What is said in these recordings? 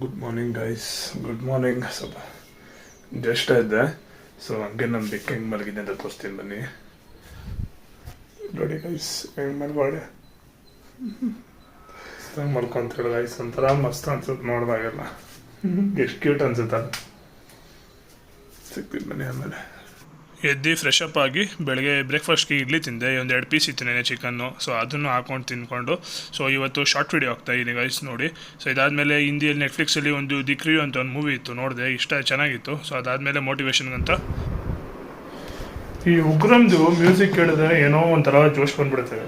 Good morning guys, good morning. ಸ್ವಲ್ಪ just ಇದ್ದೆ, so ಹಂಗೆ ನಮ್ಮ ಬೆಕ್ಕ ಹೆಂಗೆ ಮಲಗಿದೆ ಅಂತ ತೋರಿಸ್ತೀನಿ ಬನ್ನಿ. ನೋಡಿ ಗೈಸ್, ಹೆಂಗೆ ಮಲ್ಕೊಳ್ಳಿ, ಹೆಂಗೆ ಮಲ್ಕೊಂತೇಳಿ ಗೈಸ್. ಒಂಥರ ಮಸ್ತ್ ಅನ್ಸುತ್ತೆ ನೋಡಿದಾಗೆಲ್ಲ, ಎಷ್ಟು ಕ್ಯೂಟ್ ಅನ್ಸುತ್ತಲ್ಲ. ಸಿಗ್ತೀನಿ ಬನ್ನಿ. ಆಮೇಲೆ ಎದ್ದು ಫ್ರೆಶ್ ಅಪ್ ಆಗಿ ಬೆಳಗ್ಗೆ ಬ್ರೇಕ್ಫಾಸ್ಟ್ಗೆ ಇಡ್ಲಿ ತಿಂದೆ. ಒಂದು 2 ಪೀಸ್ ಇತ್ತು ನೆನೆ ಚಿಕನ್ನು, ಸೊ ಅದನ್ನು ಹಾಕೊಂಡು ತಿಂದ್ಕೊಂಡು ಸೊ ಇವತ್ತು ಶಾರ್ಟ್ ವಿಡಿಯೋ ಆಗ್ತಾಯಿದ್ದೀನಿ ಗೈಸ್ ನೋಡಿ. ಸೊ ಇದಾದಮೇಲೆ ಹಿಂದಿಯಲ್ಲಿ ನೆಟ್ಫ್ಲಿಕ್ಸಲ್ಲಿ ಒಂದು ದಿ ಕ್ರೂ ಅಂತ ಒಂದು ಮೂವಿ ಇತ್ತು, ನೋಡಿದೆ, ಚೆನ್ನಾಗಿತ್ತು. ಸೊ ಅದಾದಮೇಲೆ ಮೋಟಿವೇಶನ್ಗಂತ ಈ ಉಗ್ರಂದು ಮ್ಯೂಸಿಕ್ ಕೇಳಿದ್ರೆ ಏನೋ ಒಂಥರ ಜೋಶ್ ಬಂದ್ಬಿಡುತ್ತೆ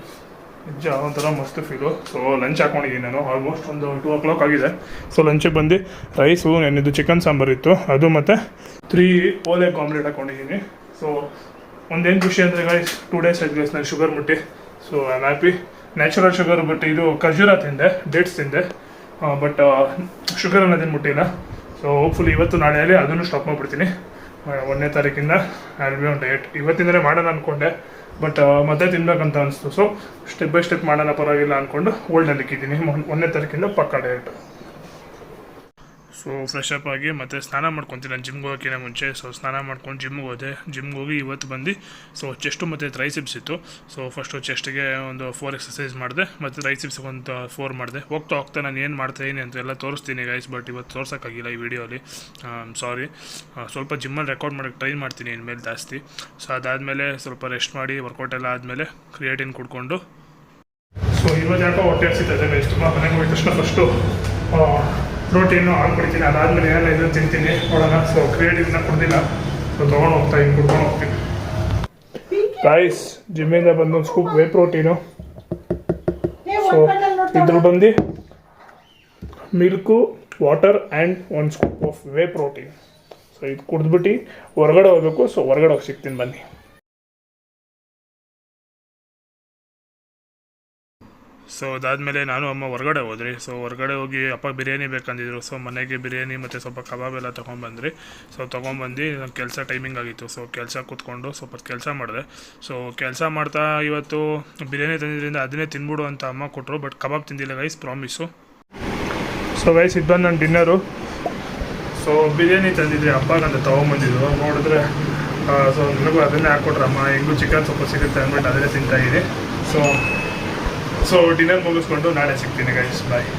ನಿಜ, ಒಂಥರ ಮಸ್ತ್ ಫೀಲು. ಸೊ ಲಂಚ್ ಹಾಕೊಂಡಿದ್ದೀನಿ ನಾನು, ಆಲ್ಮೋಸ್ಟ್ ಒಂದು 2 o'clock ಆಗಿದೆ. ಸೊ ಲಂಚಿಗೆ ಬಂದು ರೈಸು, ನೆನ್ನೆದು ಚಿಕನ್ ಸಾಂಬಾರು ಇತ್ತು ಅದು, ಮತ್ತು 3 ಓಲೆ ಆಮ್ಲೆಟ್ ಹಾಕೊಂಡಿದ್ದೀನಿ. ಸೊ ಒಂದೇನು ಖುಷಿ ಅಂದರೆ ಗೈಸ್, 2 days ಆಯ್ತು ಗೈಸ್ ನಾನು ಶುಗರ್ ಮುಟ್ಟಿ. So I am happy. Natural sugar, but ಇದು ಖಜೂರ ತಿಂದೆ, ಡೇಟ್ಸ್ ತಿಂದೆ, ಬಟ್ ಶುಗರ್ ಅನ್ನೋದೇನು ಮುಟ್ಟಿಲ್ಲ. ಸೊ ಹೋಪ್ಫುಲಿ ಇವತ್ತು ನಾಳೆಯಲ್ಲಿ ಅದನ್ನು ಸ್ಟಾಪ್ ಮಾಡಿಬಿಡ್ತೀನಿ. 1ನೇ ತಾರೀಕಿಂದ I will be on diet. ಇವತ್ತಿಂದಲೇ ಮಾಡೋಣ ಅಂದ್ಕೊಂಡೆ, ಬಟ್ ಮತ್ತೆ ತಿನ್ಬೇಕಂತ ಅನಿಸ್ತು. ಸೊ ಸ್ಟೆಪ್ ಬೈ ಸ್ಟೆಪ್ ಮಾಡೋಣ, ಪರವಾಗಿಲ್ಲ ಅಂದ್ಕೊಂಡು ಓಲ್ಡಲ್ಲಿ ಇಕ್ಕಿದ್ದೀನಿ. 1ನೇ ತಾರೀಕಿಂದ ಪಕ್ಕ ಡಯಟ್. ಸೊ ಫ್ರೆಶ್ ಅಪ್ ಆಗಿ ಮತ್ತೆ ಸ್ನಾನ ಮಾಡ್ಕೊತೀನಿ ನಾನು ಜಿಮ್ಗೆ ಹೋಗೋಕ್ಕಿಂತ ಮುಂಚೆ. ಸೊ ಸ್ನಾನ ಮಾಡ್ಕೊಂಡು ಜಿಮ್ಗೆ ಹೋದೆ. ಜಿಮ್ಗೆ ಹೋಗಿ ಇವತ್ತು ಬಂದು ಸೊ ಚೆಸ್ಟು ಮತ್ತು ಟ್ರೈಸಿಪ್ಸ್ ಇತ್ತು. ಸೊ ಫಸ್ಟು ಚೆಸ್ಟಿಗೆ ಒಂದು 4 ಎಕ್ಸಸೈಸ್ ಮಾಡಿದೆ, ಮತ್ತು ಟ್ರೈಸಿಪ್ಸ್ಗೆ ಒಂದು 4 ಮಾಡಿದೆ. ಹೋಗ್ತಾ ನಾನು ಏನು ಮಾಡ್ತಾಯಿದ್ದೀನಿ ಅಂತ ಎಲ್ಲ ತೋರಿಸ್ತೀನಿ ಗೈಸ್, ಬಟ್ ಇವತ್ತು ತೋರ್ಸೋಕ್ಕಾಗಿಲ್ಲ ಈ ವಿಡಿಯೋಲಿ, ಸಾರಿ. ಸ್ವಲ್ಪ ಜಿಮ್ಮಲ್ಲಿ ರೆಕಾರ್ಡ್ ಮಾಡೋಕ್ಕೆ ಟ್ರೈ ಮಾಡ್ತೀನಿ ಇನ್ಮೇಲೆ ಜಾಸ್ತಿ. ಸೊ ಅದಾದಮೇಲೆ ಸ್ವಲ್ಪ ರೆಸ್ಟ್ ಮಾಡಿ ವರ್ಕೌಟ್ ಎಲ್ಲ ಆದಮೇಲೆ ಕ್ರಿಯೇಟಿನ್ ಕುಡ್ಕೊಂಡು, ಸೊ ಇವತ್ತು ಯಾಕೋ ಹೊಟ್ಟೆ ಹಸಿತದೆ ಗೈಸ್ ತುಂಬ. ಮನೆಗೆ ಹೋದ ತಕ್ಷಣ ಫಸ್ಟು ಪ್ರೋಟೀನು ಹಾಲು ಕುಡಿತೀನಿ, ಅದಾದಮೇಲೆ ಏನೆಲ್ಲ ಇದು ತಿಂತೀನಿ ನೋಡೋಣ. ಸೊ ಕ್ರಿಯೇಟಿವ್ನ ಕುಡ್ದಿಲ್ಲ, ಸೊ ತೊಗೊಂಡು ಕುಡ್ಕೊಂಡು ಹೋಗ್ತೀನಿ ಗೈಸ್. ಜಿಮ್ಮಿಂದ ಬಂದು ಒಂದು ಸ್ಕೂಪ್ ವೇ ಪ್ರೋಟೀನು, ಸೊ ಇದ್ರ ಬಂದು milk, water and 1 scoop of whey protein. So ಇದು ಕುಡಿದ್ಬಿಟ್ಟು ಹೊರಗಡೆ ಹೋಗ್ಬೇಕು. ಸೊ ಹೊರಗಡೆ ಹೋಗಿ ಸಿಗ್ತೀನಿ ಬನ್ನಿ. ಸೊ ಅದಾದಮೇಲೆ ನಾನು ಅಮ್ಮ ಹೊರಗಡೆ ಹೋದ್ರಿ. ಸೊ ಹೊರಗಡೆ ಹೋಗಿ ಅಪ್ಪ ಬಿರಿಯಾನಿ ಬೇಕಂದಿದ್ರು. ಸೊ ಮನೆಗೆ ಬಿರಿಯಾನಿ ಮತ್ತು ಸ್ವಲ್ಪ ಕಬಾಬ್ ಎಲ್ಲ ತೊಗೊಂಬಂದ್ರಿ. ಸೊ ತೊಗೊಂಬಂದು ನನ್ನ ಕೆಲಸ ಟೈಮಿಂಗ್ ಆಗಿತ್ತು. ಸೊ ಕೆಲಸ ಕೂತ್ಕೊಂಡು ಸ್ವಲ್ಪ ಕೆಲಸ ಮಾಡಿದೆ. ಸೊ ಕೆಲಸ ಮಾಡ್ತಾ ಇವತ್ತು ಬಿರಿಯಾನಿ ತಂದಿದ್ದರಿಂದ ಅದನ್ನೇ ತಿನ್ಬಿಡು ಅಂತ ಅಮ್ಮ ಕೊಟ್ಟರು, ಬಟ್ ಕಬಾಬ್ ತಿಂದಿಲ್ಲ ಗೈಸ್, ಪ್ರಾಮಿಸು. ಸೊ ಗೈಸ್ ಇದು ಬಂದು ನನ್ನ ಡಿನ್ನರು. ಸೊ ಬಿರಿಯಾನಿ ತಂದಿದ್ರಿ ಅಪ್ಪಗಂತ ತೊಗೊಂಬಂದಿದ್ರು, ನೋಡಿದ್ರೆ ಸೊ ನನಗೂ ಅದನ್ನೇ ಹಾಕ್ಕೊಟ್ರಮ್ಮ. ಹೆಂಗೂ ಚಿಕನ್ ಸ್ವಲ್ಪ ಸಿಗುತ್ತೆ ಅಂದ್ಬಿಟ್ಟು ಅದನ್ನೇ ತಿಂತಾಯಿದ್ದೀನಿ. ಸೊ ಡಿನ್ನರ್ ಮುಗಿಸ್ಕೊಂಡು ನಾಳೆ ಸಿಗ್ತೀನಿ ಗೈಸ್, ಬಾಯ್.